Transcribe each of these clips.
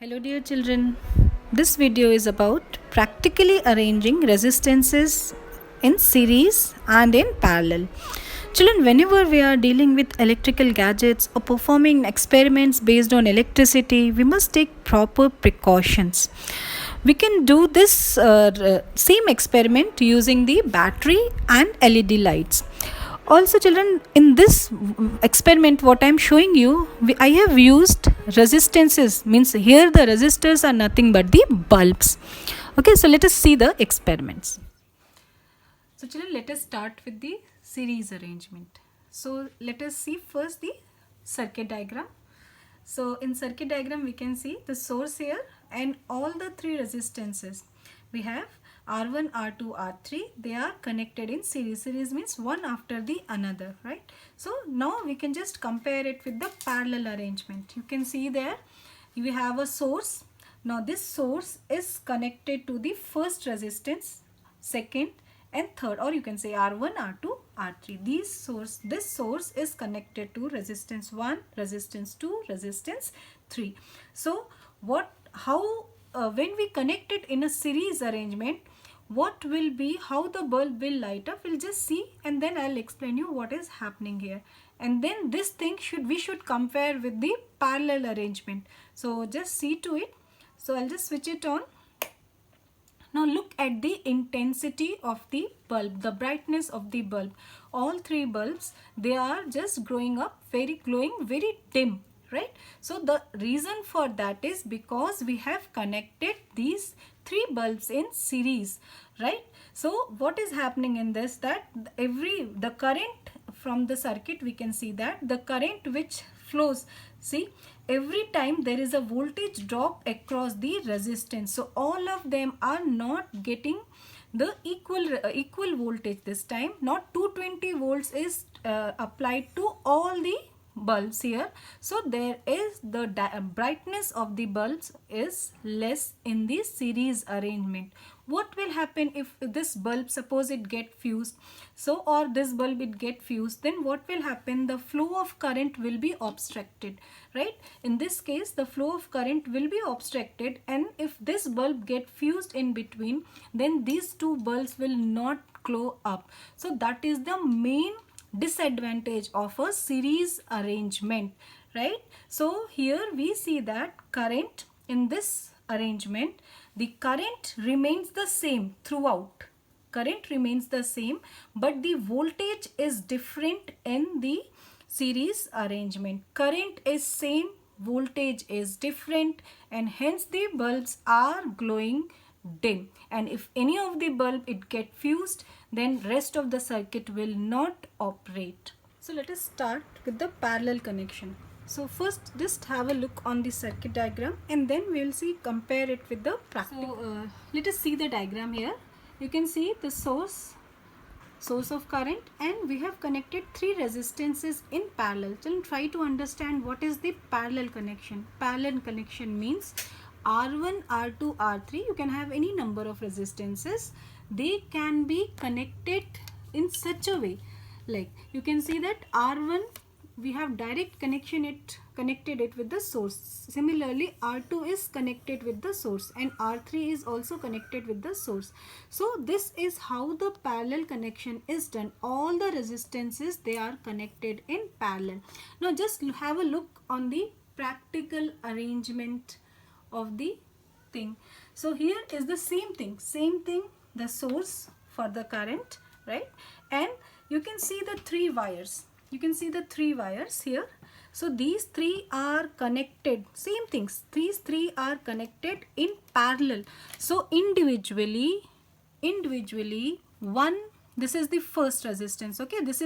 Hello dear children, this video is about practically arranging resistances in series and in parallel. Children, whenever we are dealing with electrical gadgets or performing experiments based on electricity, we must take proper precautions. We can do this same experiment using the battery and LED lights. Also children, in this experiment what I am showing you, I have used resistances, means here the resistors are nothing but the bulbs. Okay, so let us see the experiments. So children, let us start with the series arrangement. So let us see first the circuit diagram. So in circuit diagram we can see the source here and all the three resistances. We have R1, R2, R3, they are connected in series. Series means one after the another, right? So now we can just compare it with the parallel arrangement. You can see there we have a source. Now this source is connected to the first resistance, second and third, or you can say R1, R2, R3. This source is connected to resistance 1, resistance 2, resistance 3. So when we connect it in a series arrangement, what will be, how the bulb will light up, we'll just see, and then I'll explain you what is happening here. And then this thing we should compare with the parallel arrangement. So just see to it. So I'll just switch it on. Now look at the intensity of the bulb, the brightness of the bulb. All three bulbs, they are just glowing very dim, right? So the reason for that is because we have connected these three bulbs in series, right? So what is happening in this, that the current from the circuit, we can see that the current which flows, see, every time there is a voltage drop across the resistance. So all of them are not getting the equal voltage this time. Not 220 volts is applied to all the bulbs here. So there is the brightness of the bulbs is less in the series arrangement. What will happen if this bulb, suppose it get fused, so, or this bulb it get fused, then what will happen? The flow of current will be obstructed, right? In this case the flow of current will be obstructed, and if this bulb get fused in between, then these two bulbs will not glow up. So that is the main disadvantage of a series arrangement, right? So here we see that current in this arrangement, the current remains the same throughout. Current remains the same, but the voltage is different in the series arrangement. Current is same, voltage is different, and hence the bulbs are glowing dim. And if any of the bulb it get fused, then rest of the circuit will not operate. So let us start with the parallel connection. So first just have a look on the circuit diagram, and then we will see, compare it with the practical. So let us see the diagram here. You can see the source of current, and we have connected three resistances in parallel. So try to understand what is the parallel connection. Parallel connection means R1, R2, R3, you can have any number of resistances. They can be connected in such a way, like you can see that R1, we have direct connected it with the source. Similarly, R2 is connected with the source, and R3 is also connected with the source. So this is how the parallel connection is done. All the resistances, they are connected in parallel. Now just have a look on the practical arrangement of the thing. So here is the same thing, the source for the current, right? And you can see the three wires. You can see the three wires here. So these three are connected, same things, these three are connected in parallel. So individually one, this is the first resistance, okay? This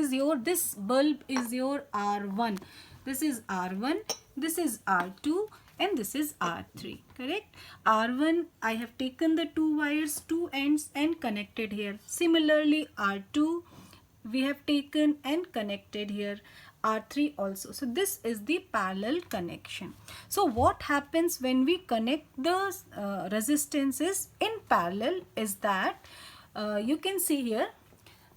bulb is your R1, this is R1, this is R2, and this is R3, correct? R1, I have taken the two wires, two ends, and connected here. Similarly, R2, we have taken and connected here, R3 also. So this is the parallel connection. So what happens when we connect the resistances in parallel is that you can see here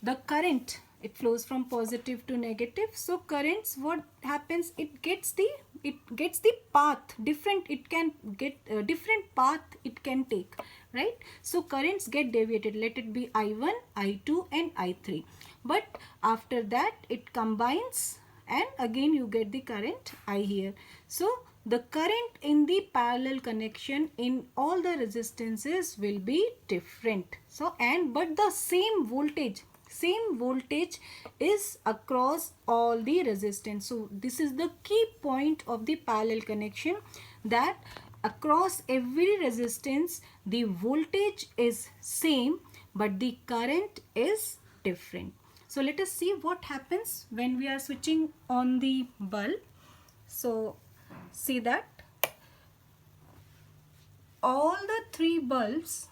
the current it flows from positive to negative. So currents, what happens, it gets the path different, it can get a different path it can take, right? So currents get deviated, let it be I1, I2 and I3, but after that it combines and again you get the current I here. So the current in the parallel connection in all the resistances will be different. So but the same voltage is across all the resistance. So this is the key point of the parallel connection, that across every resistance the voltage is same but the current is different. So let us see what happens when we are switching on the bulb. So see that all the three bulbs,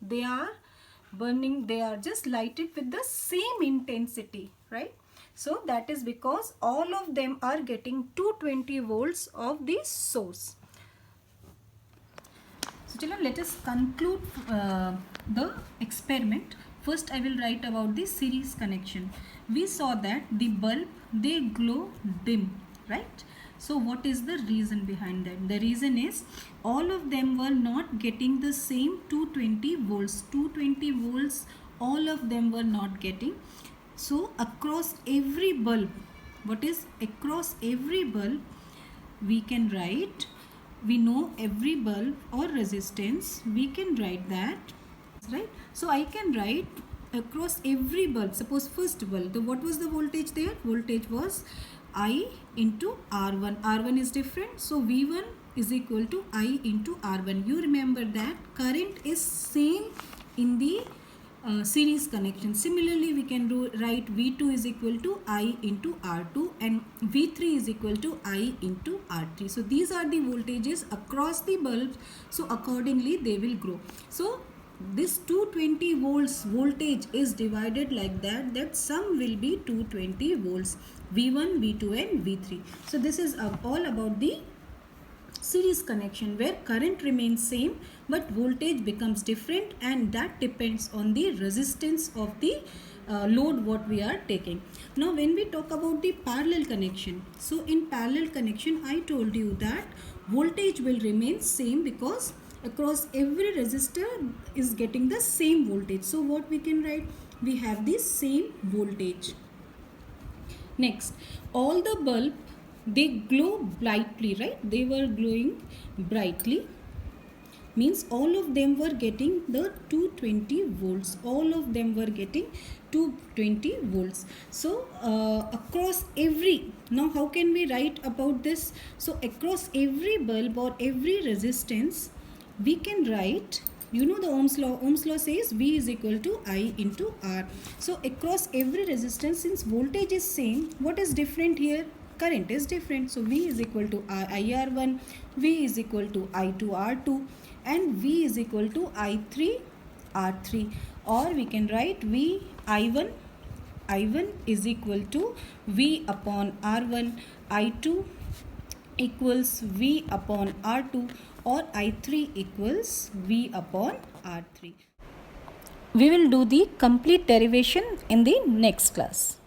they are burning, they are just lighted with the same intensity, right? So that is because all of them are getting 220 volts of the source. So children, let us conclude the experiment. First I will write about the series connection. We saw that the bulb, they glow dim, right? So what is the reason behind that? The reason is all of them were not getting the same 220 volts. 220 volts all of them were not getting. So across every bulb, what is across every bulb, we can write, we know every bulb or resistance, we can write that, right? So I can write across every bulb, suppose first bulb, what was the voltage there? Voltage was I into R1. R1 is different, so V1 is equal to I into R1. You remember that current is same in the series connection. Similarly, we can write V2 is equal to I into R2 and V3 is equal to I into R3. So these are the voltages across the bulbs. So accordingly, they will grow. So this 220 volts voltage is divided like that sum will be 220 volts, V1, V2 and V3. So this is all about the series connection where current remains same but voltage becomes different, and that depends on the resistance of the load what we are taking. Now when we talk about the parallel connection, so in parallel connection I told you that voltage will remain same because across every resistor is getting the same voltage. So what we can write, we have the same voltage. Next, all the bulb, they glow brightly, right? They were glowing brightly, means all of them were getting the 220 volts. All of them were getting 220 volts. So across every, now how can we write about this? So across every bulb or every resistance, we can write, you know the Ohm's law says V is equal to I into R. So across every resistance, since voltage is same, what is different here? Current is different. So V is equal to IR1, V is equal to I2 R2 and V is equal to I3 R3, or we can write V I1 is equal to V upon R1, I2 equals V upon R2, or I3 equals V upon R3. We will do the complete derivation in the next class.